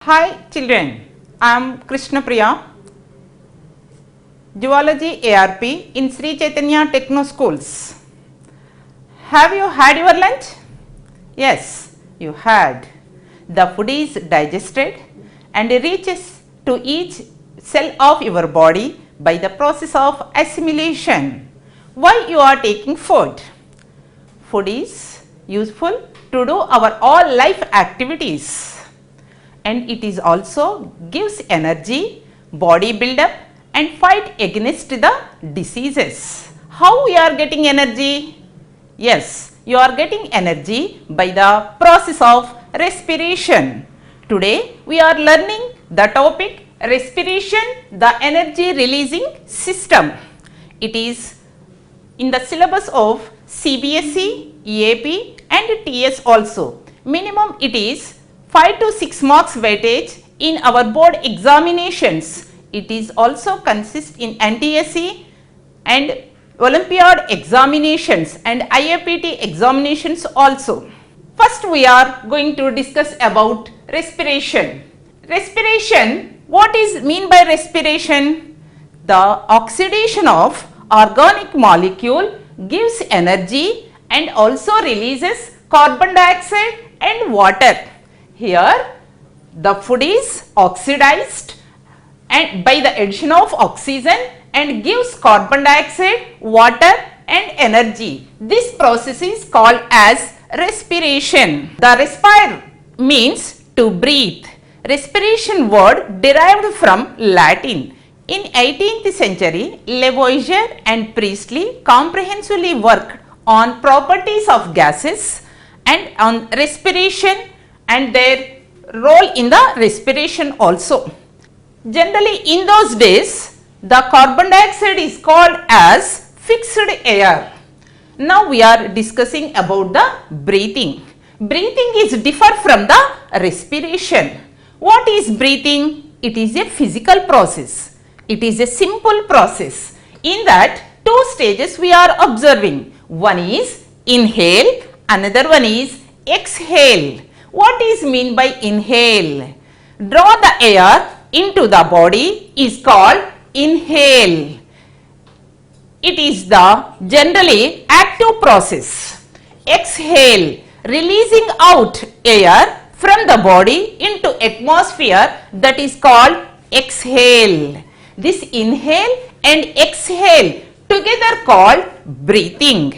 Hi children, I am Krishna Priya, Zoology ARP in Sri Chaitanya Techno Schools. Have you had your lunch? Yes, you had. The food is digested and reaches to each cell of your body by the process of assimilation. Why you are taking food? Food is useful to do our all life activities. And it is also gives energy, body build up and fight against the diseases. How we are getting energy? Yes, you are getting energy by the process of respiration. Today we are learning the topic respiration, the energy releasing system. It is in the syllabus of CBSE, EAP and TS also. Minimum it is 5 to 6 marks weightage in our board examinations. It is also consist in NTSE and Olympiad examinations and IAPT examinations also. First we are going to discuss about respiration. Respiration, what is mean by respiration? The oxidation of organic molecule gives energy and also releases carbon dioxide and water. Here the food is oxidized and by the addition of oxygen and gives carbon dioxide, water and energy. This process is called as respiration. The respire means to breathe. Respiration word derived from Latin. In 18th century, Lavoisier and Priestley comprehensively worked on properties of gases and on respiration and their role in the respiration also. Generally in those days the carbon dioxide is called as fixed air. Now we are discussing about the breathing. Breathing is differ from the respiration. What is breathing? It is a physical process. It is a simple process. In that two stages we are observing. One is inhale, another one is exhale. What is mean by inhale? Draw the air into the body is called inhale. It is the generally active process. Exhale, releasing out air from the body into atmosphere, that is called exhale. This inhale and exhale together called breathing.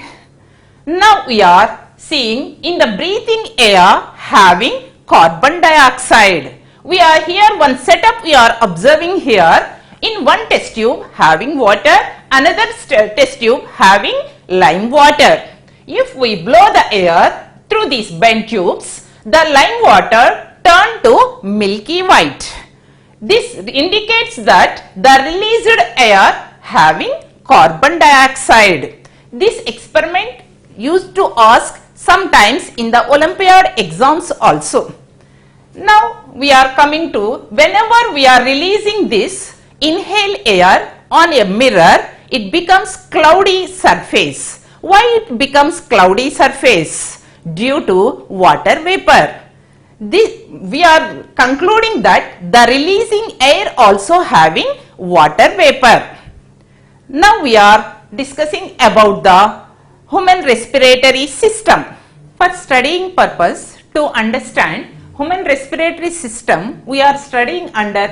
Now we are seeing in the breathing air having carbon dioxide. We are here one setup we are observing here. In one test tube having water, another test tube having lime water. If we blow the air through these bent tubes, the lime water turn to milky white. This indicates that the released air having carbon dioxide. This experiment used to ask sometimes in the Olympiad exams also. Now we are coming to whenever we are releasing this inhale air on a mirror, it becomes cloudy surface. Why it becomes cloudy surface? Due to water vapor. This we are concluding that the releasing air also having water vapor. Now we are discussing about the human respiratory system. For studying purpose, to understand human respiratory system, we are studying under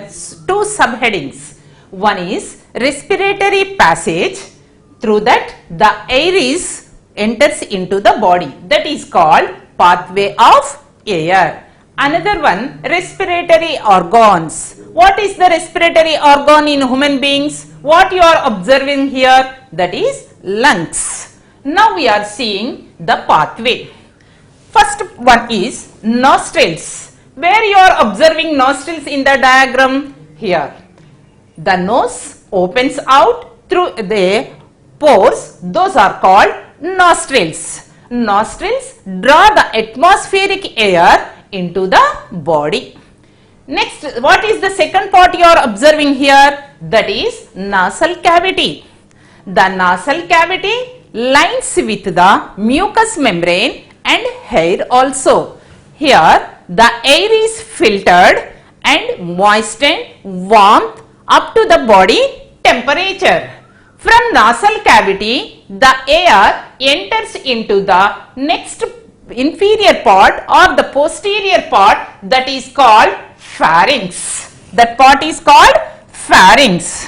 two subheadings. One is respiratory passage, through that the air enters into the body, that is called pathway of air. Another one, respiratory organs. What is the respiratory organ in human beings? What you are observing here, that is lungs. Now we are seeing the pathway. First one is nostrils. Where you are observing nostrils in the diagram? Here. The nose opens out through the pores, those are called nostrils. Nostrils draw the atmospheric air into the body. Next, what is the second part you are observing here? That is nasal cavity. The nasal cavity lines with the mucous membrane and hair also. Here the air is filtered and moisten warmth up to the body temperature. From nasal cavity, the air enters into the next inferior part or the posterior part, that is called pharynx. That part is called pharynx.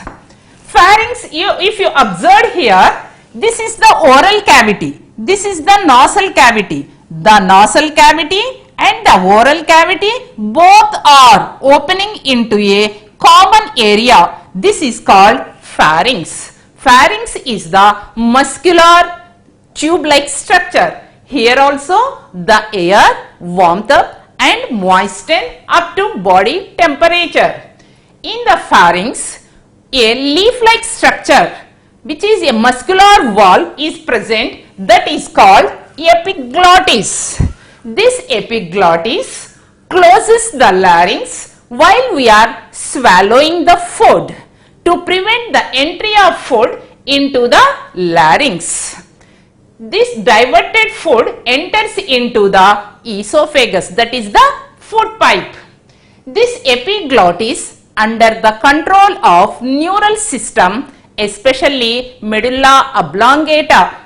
Pharynx, if you observe here, this is the oral cavity, this is the nasal cavity. The nasal cavity and the oral cavity both are opening into a common area. This is called pharynx. Pharynx is the muscular tube-like structure. Here also the air warmed up and moistened up to body temperature. In the pharynx, a leaf-like structure which is a muscular valve is present, that is called epiglottis. This epiglottis closes the larynx while we are swallowing the food to prevent the entry of food into the larynx. This diverted food enters into the esophagus, that is the food pipe. This epiglottis under the control of neural system, especially medulla oblongata.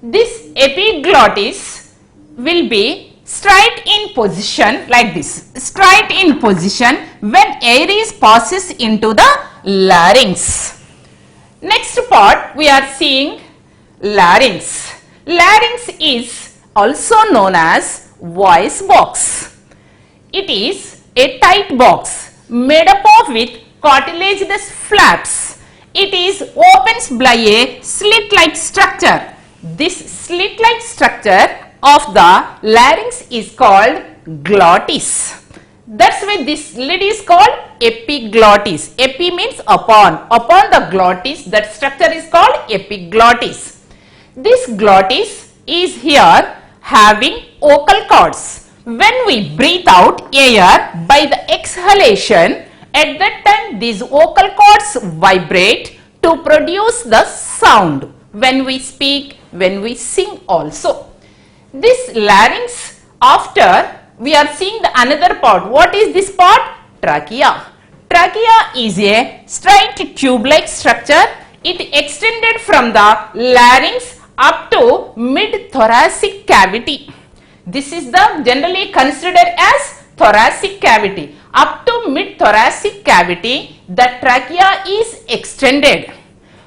This epiglottis will be straight in position like this, straight in position when air is passes into the larynx. Next part we are seeing larynx. Larynx is also known as voice box. It is a tight box made up of with cartilaginous flaps. It is opens by a slit-like structure. This slit-like structure of the larynx is called glottis. That's why this lid is called epiglottis. Epi means upon. Upon the glottis, that structure is called epiglottis. This glottis is here having vocal cords. When we breathe out air by the exhalation, at that time these vocal cords vibrate to produce the sound when we speak, when we sing also. This larynx, after we are seeing the another part. What is this part? Trachea. Trachea is a straight tube-like structure. It extended from the larynx up to mid-thoracic cavity. This is the generally considered as thoracic cavity. Up to mid-thoracic cavity, the trachea is extended.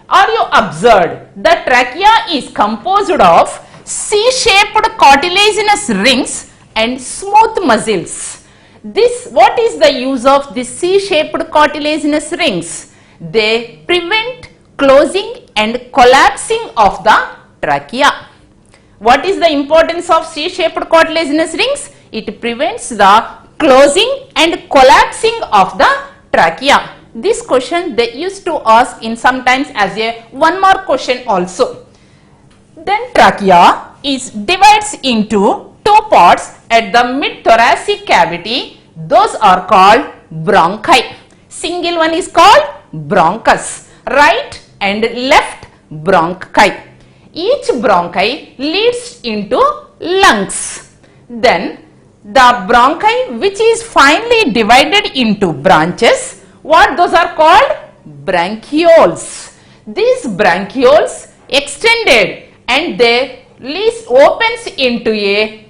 Are you observed? The trachea is composed of C-shaped cartilaginous rings and smooth muscles. What is the use of this C-shaped cartilaginous rings? They prevent closing and collapsing of the trachea. What is the importance of C-shaped cartilaginous rings? It prevents the closing and collapsing of the trachea. This question they used to ask in sometimes as a one mark question also. Then trachea is divides into two parts at the mid-thoracic cavity. Those are called bronchi. Single one is called bronchus. Right and left bronchi. Each bronchi leads into lungs. Then the bronchi which is finally divided into branches, what those are called? Bronchioles. These bronchioles extended and they opens into a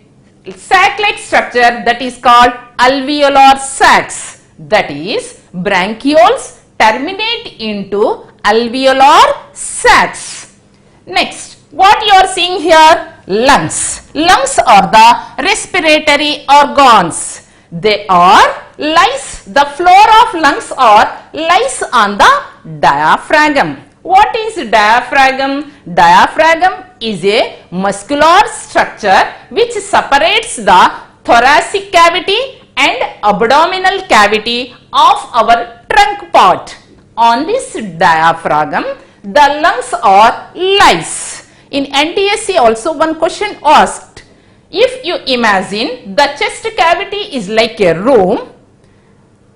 sac-like structure that is called alveolar sacs. That is, bronchioles terminate into alveolar sacs. Next, what you are seeing here? Lungs. Lungs are the respiratory organs. They are lies. The floor of lungs lies on the diaphragm. What is diaphragm? Diaphragm is a muscular structure which separates the thoracic cavity and abdominal cavity of our trunk part. On this diaphragm, the lungs are lies. In NTSC also one question asked, if you imagine the chest cavity is like a room,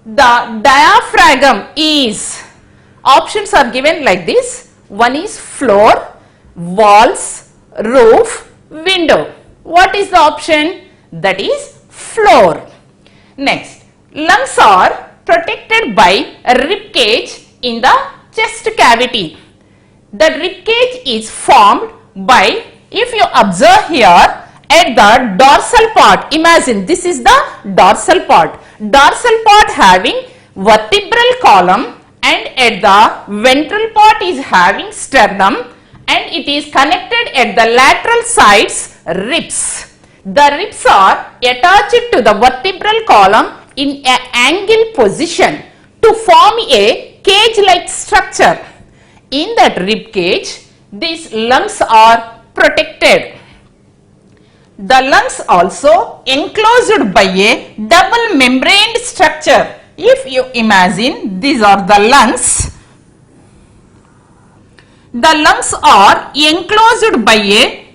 the diaphragm is, options are given like this, one is floor, walls, roof, window. What is the option? That is floor. Next, Lungs are protected by a rib cage in the chest cavity. The rib cage is formed by, if you observe here at the dorsal part, imagine this is the dorsal part. Dorsal part having vertebral column and at the ventral part is having sternum and it is connected at the lateral sides ribs. The ribs are attached to the vertebral column in an angle position to form a cage-like structure. In that rib cage, these lungs are protected. The lungs also enclosed by a double membraned structure. If you imagine, these are the lungs. The lungs are enclosed by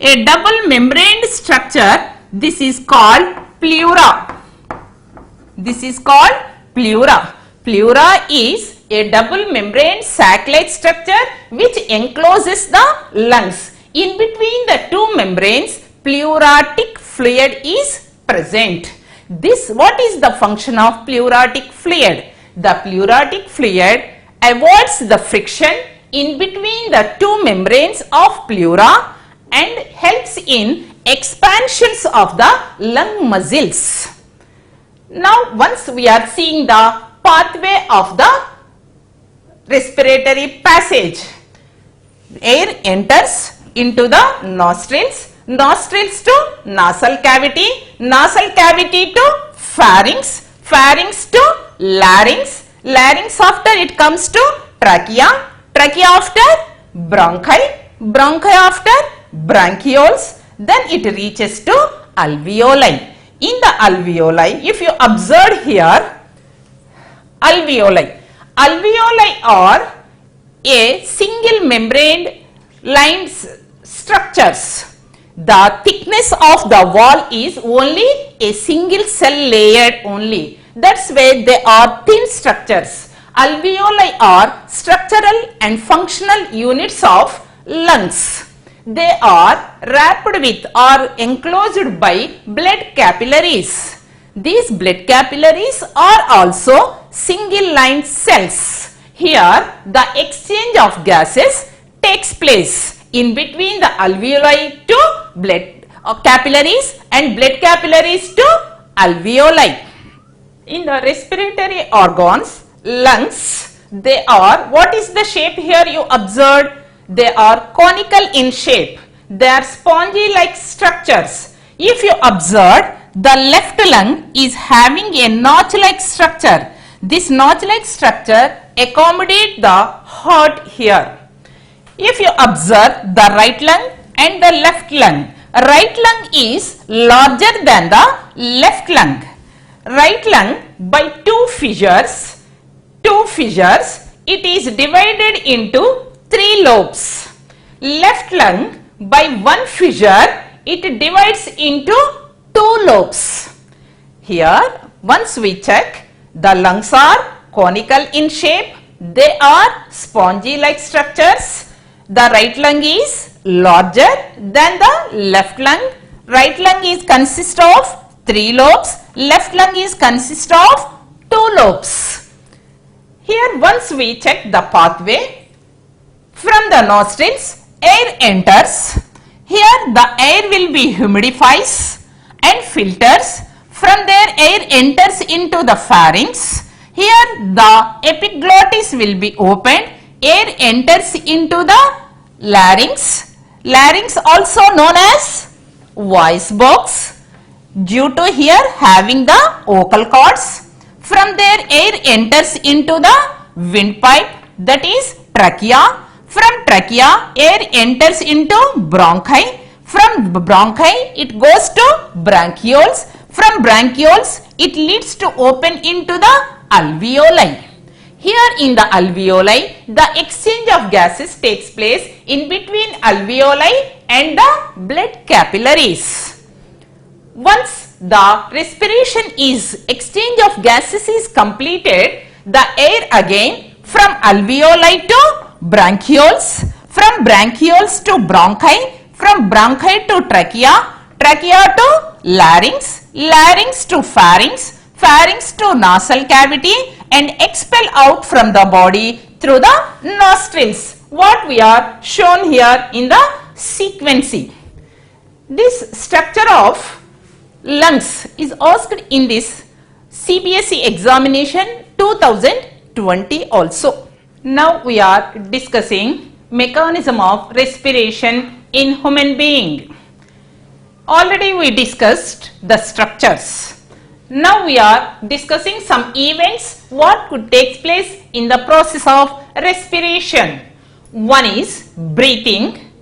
a double membraned structure. This is called pleura. This is called pleura. Pleura is a double membrane sac-like structure which encloses the lungs. In between the two membranes, pleuratic fluid is present. What is the function of pleuratic fluid? The pleuratic fluid avoids the friction in between the two membranes of pleura and helps in expansions of the lung muscles. Now, once we are seeing the pathway of the respiratory passage, air enters into the nostrils, nostrils to nasal cavity, nasal cavity to pharynx, pharynx to larynx, larynx after it comes to trachea, trachea after bronchi, bronchi after bronchioles, then it reaches to alveoli. In the alveoli, if you observe here, alveoli are a single membrane lined structures. The thickness of the wall is only a single cell layered only. That's why they are thin structures. Alveoli are structural and functional units of lungs. They are wrapped with or enclosed by blood capillaries. These blood capillaries are also single lined cells. Here the exchange of gases takes place in between the alveoli to blood capillaries and blood capillaries to alveoli. In the respiratory organs, lungs, they are, what is the shape here you observed? They are conical in shape. They are spongy like structures. If you observe, the left lung is having a notch like structure. This notch like structure accommodates the heart here. If you observe the right lung and the left lung, right lung is larger than the left lung. Right lung by two fissures, it is divided into 3 lobes. Left lung by one fissure, it divides into 2 lobes. Here, once we check, the lungs are conical in shape. They are spongy like structures. The right lung is larger than the left lung. Right lung is consist of 3 lobes. Left lung is consist of 2 lobes. Here, once we check the pathway, from the nostrils, air enters. Here the air will be humidifies and filters. From there, air enters into the pharynx. Here the epiglottis will be opened. Air enters into the larynx. Larynx also known as voice box due to here having the vocal cords. From there, air enters into the windpipe, that is trachea. From trachea, air enters into bronchi. From bronchi, it goes to bronchioles. From bronchioles, it leads to open into the alveoli. Here in the alveoli, the exchange of gases takes place in between alveoli and the blood capillaries. Once the respiration is, exchange of gases is completed, the air again from alveoli to bronchioles, from bronchioles to bronchi, from bronchi to trachea, trachea to larynx, larynx to pharynx, pharynx to nasal cavity and expel out from the body through the nostrils. What we are shown here in the sequence. This structure of lungs is asked in this CBSE examination 2020 also. Now we are discussing mechanism of respiration in human being. Already we discussed the structures. Now we are discussing some events what could take place in the process of respiration. One is breathing.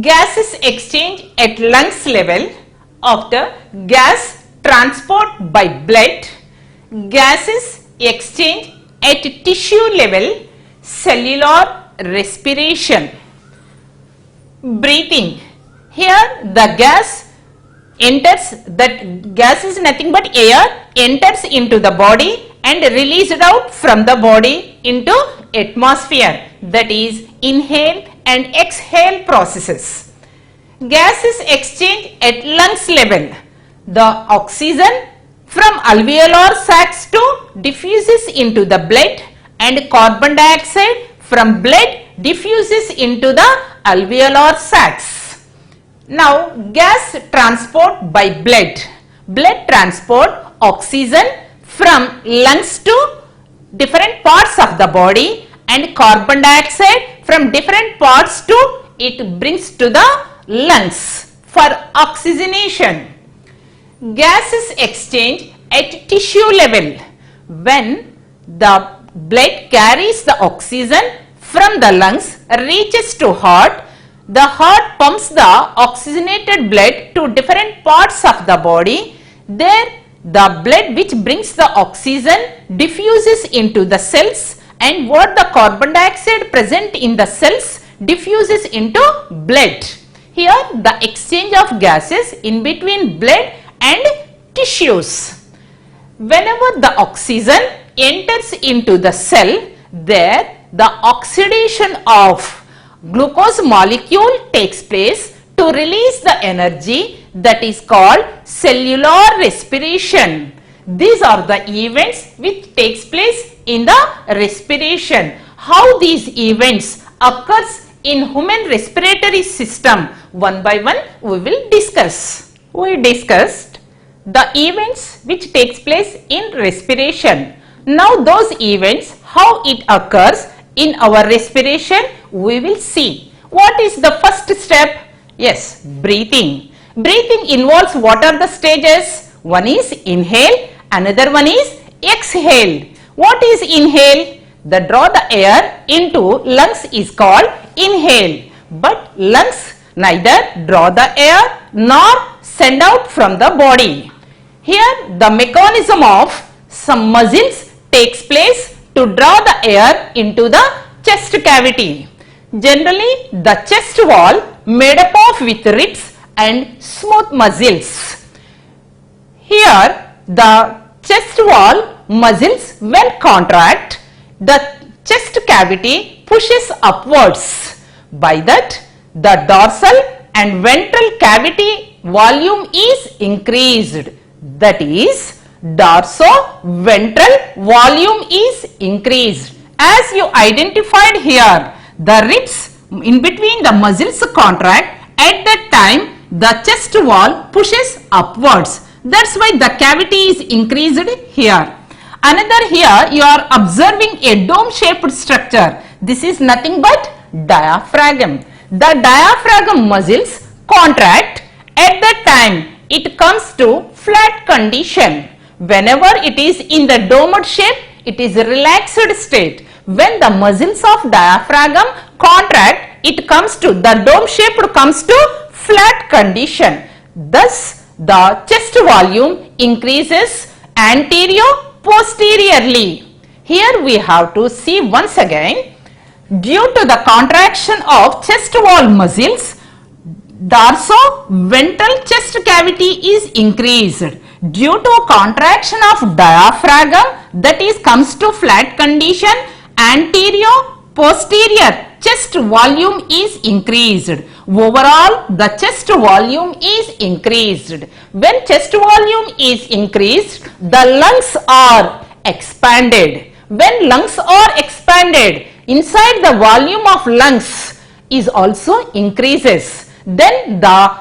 Gases exchange at lungs level after gas transport by blood. Gases exchange at tissue level, cellular respiration. Breathing. Here the gas enters, that gas is nothing but air, enters into the body and released out from the body into atmosphere, that is inhale and exhale processes. Gases exchange at lungs level. The oxygen from alveolar sacs to diffuses into the blood and carbon dioxide from blood diffuses into the alveolar sacs. Now gas transport by blood. Blood transport oxygen from lungs to different parts of the body and carbon dioxide from different parts to it brings to the lungs for oxygenation. Gases exchange at tissue level. When the blood carries the oxygen from the lungs reaches to heart, the heart pumps the oxygenated blood to different parts of the body. There the blood which brings the oxygen diffuses into the cells, and what the carbon dioxide present in the cells diffuses into blood. Here the exchange of gases in between blood and tissues. Whenever the oxygen enters into the cell, there the oxidation of glucose molecule takes place to release the energy, that is called cellular respiration. These are the events which takes place in the respiration. How these events occurs in human respiratory system, one by one we will discuss. We discussed the events which takes place in respiration. Now those events, how it occurs in our respiration, we will see. What is the first step? Yes, breathing. Breathing involves what are the stages? One is inhale, another one is exhale. What is inhale? The draw the air into lungs is called inhale. But lungs neither draw the air nor send out from the body. Here the mechanism of some muscles takes place to draw the air into the chest cavity. Generally the chest wall made up of with ribs and smooth muscles. Here the chest wall muscles when contract, the chest cavity pushes upwards. By that the dorsal and ventral cavity volume is increased. That is dorso-ventral volume is increased. As you identified here, the ribs in between the muscles contract, at that time the chest wall pushes upwards. That's why the cavity is increased here. Another here you are observing a dome shaped structure. This is nothing but diaphragm. The diaphragm muscles contract, at that time it comes to flat condition. Whenever it is in the domed shape, it is a relaxed state. When the muscles of diaphragm contract, it comes to the dome shape comes to flat condition. Thus the chest volume increases anterior-posteriorly. Here we have to see once again, due to the contraction of chest wall muscles, dorso-ventral chest cavity is increased. Due to contraction of diaphragm, that is comes to flat condition, anterior-posterior chest volume is increased. Overall, the chest volume is increased. When chest volume is increased, the lungs are expanded. When lungs are expanded, inside the volume of lungs is also increases. Then the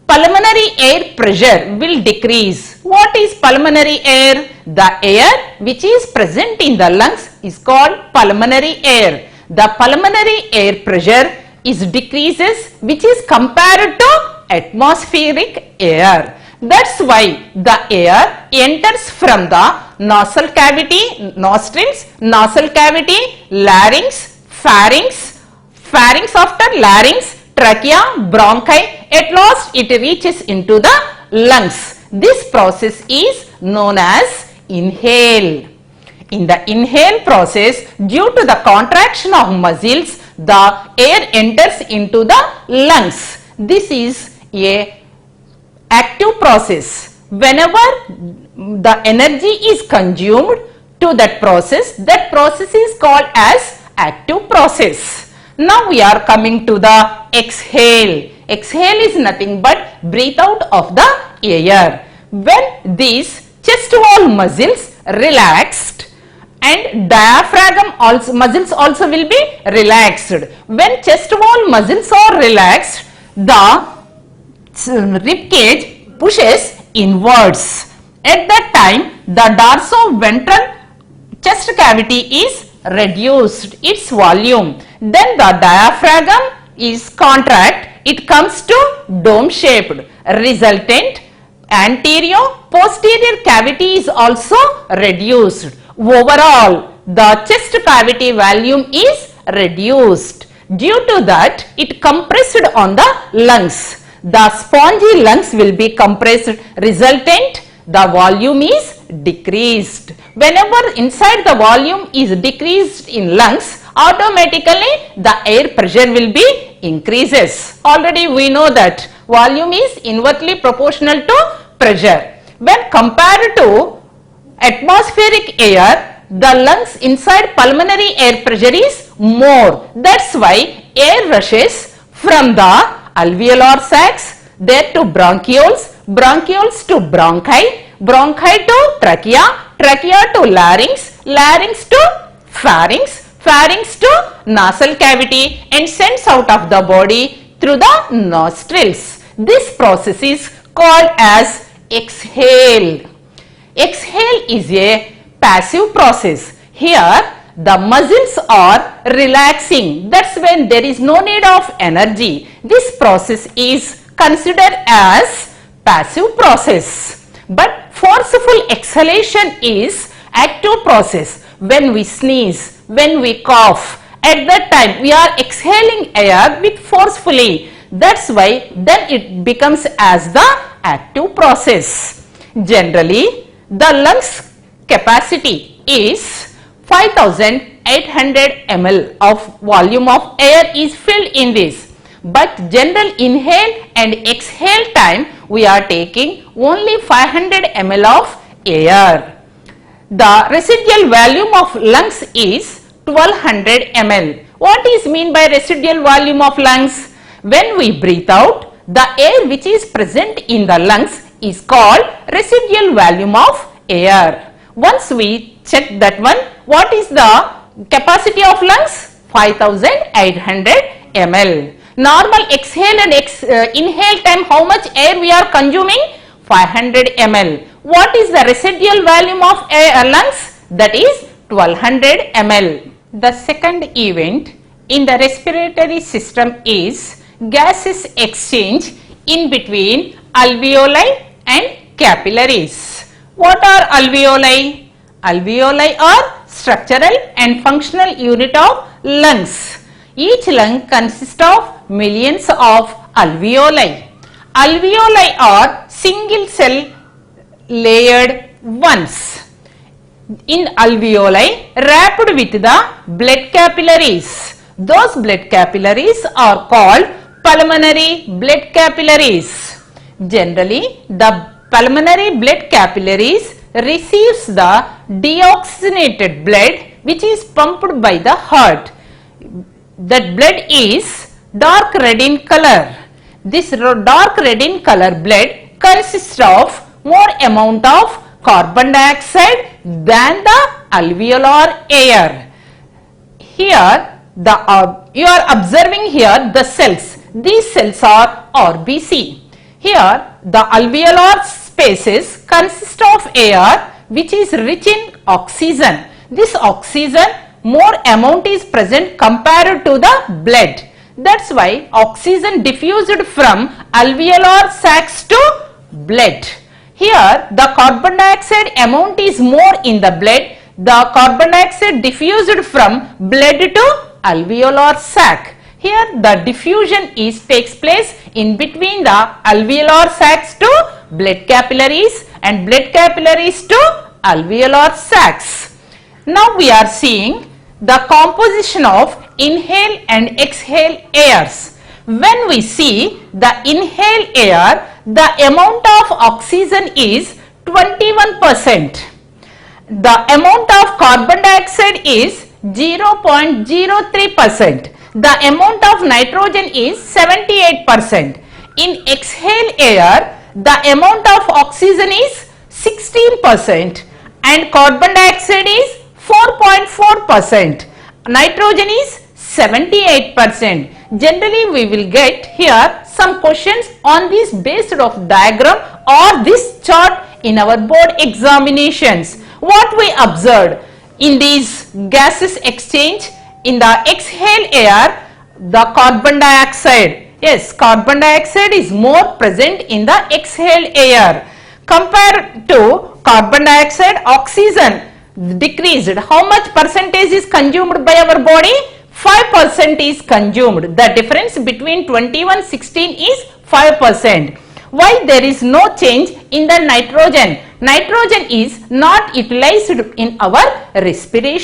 pulmonary air pressure will decrease. What is pulmonary air? The air which is present in the lungs is called pulmonary air. The pulmonary air pressure is decreases, which is compared to atmospheric air. That's why the air enters from the nasal cavity, nostrils, nasal cavity, larynx, pharynx, pharynx after larynx, trachea, bronchi. At last it reaches into the lungs. This process is known as inhale. In the inhale process, due to the contraction of muscles, the air enters into the lungs. This is a active process. Whenever the energy is consumed to that process is called as active process. Now we are coming to the exhale. Exhale is nothing but breathe out of the air. When these chest wall muscles relaxed and diaphragm also muscles also will be relaxed. When chest wall muscles are relaxed, the rib cage pushes inwards. At that time, the dorsoventral chest cavity is reduced its volume. Then the diaphragm is contract. It comes to dome shaped. Resultant anterior posterior cavity is also reduced. Overall, the chest cavity volume is reduced. Due to that, it compressed on the lungs. The spongy lungs will be compressed. Resultant, the volume is decreased. Whenever inside the volume is decreased in lungs, automatically the air pressure will be increases. Already we know that volume is inversely proportional to pressure. When compared to atmospheric air, the lungs inside pulmonary air pressure is more. That's why air rushes from the alveolar sacs, there to bronchioles, bronchioles to bronchi, bronchi to trachea, trachea to larynx, larynx to pharynx, pharynx to nasal cavity and sends out of the body through the nostrils. This process is called as exhale. Exhale is a passive process. Here the muscles are relaxing. That's when there is no need of energy. This process is considered as passive process. But forceful exhalation is active process. When we sneeze, when we cough, at that time we are exhaling air with forcefully. That's why then it becomes as the active process. Generally, the lungs capacity is 5800 ml of volume of air is filled in this. But general inhale and exhale time we are taking only 500 ml of air. The residual volume of lungs is 1200 ml. What is mean by residual volume of lungs? When we breathe out, the air which is present in the lungs is called residual volume of air. Once we check that one, what is the capacity of lungs? 5800 ml. Normal exhale and inhale time, how much air we are consuming? 500 ml. What is the residual volume of air lungs? That is 1200 ml. The second event in the respiratory system is gases exchange in between alveoli and capillaries. What are alveoli? Alveoli are structural and functional unit of lungs. Each lung consists of millions of alveoli. Alveoli are single cell layered ones. In alveoli wrapped with the blood capillaries. Those blood capillaries are called pulmonary blood capillaries. Generally, the pulmonary blood capillaries receives the deoxygenated blood which is pumped by the heart. That blood is dark red in color. This dark red in color blood consists of more amount of carbon dioxide than the alveolar air. Here you are observing here the cells. These cells are RBC. Here the alveolar spaces consist of air which is rich in oxygen. This oxygen more amount is present compared to the blood. That's why oxygen diffused from alveolar sacs to blood. Here the carbon dioxide amount is more in the blood. The carbon dioxide diffused from blood to alveolar sac. Here the diffusion takes place in between the alveolar sacs to blood capillaries and blood capillaries to alveolar sacs. Now we are seeing the composition of inhale and exhale airs. When we see the inhale air, the amount of oxygen is 21%. The amount of carbon dioxide is 0.03%. The amount of nitrogen is 78%. In exhale air, the amount of oxygen is 16% and carbon dioxide is 4.4%. Nitrogen is 78%. Generally we will get here some questions on this based of diagram or this chart in our board examinations. What we observed in these gases exchange, in the exhale air, the carbon dioxide, yes, carbon dioxide is more present in the exhale air. Compared to carbon dioxide, oxygen decreased. How much percentage is consumed by our body? 5% is consumed. The difference between 21-16 is 5%. Why there is no change in the nitrogen? Nitrogen is not utilized in our respiration.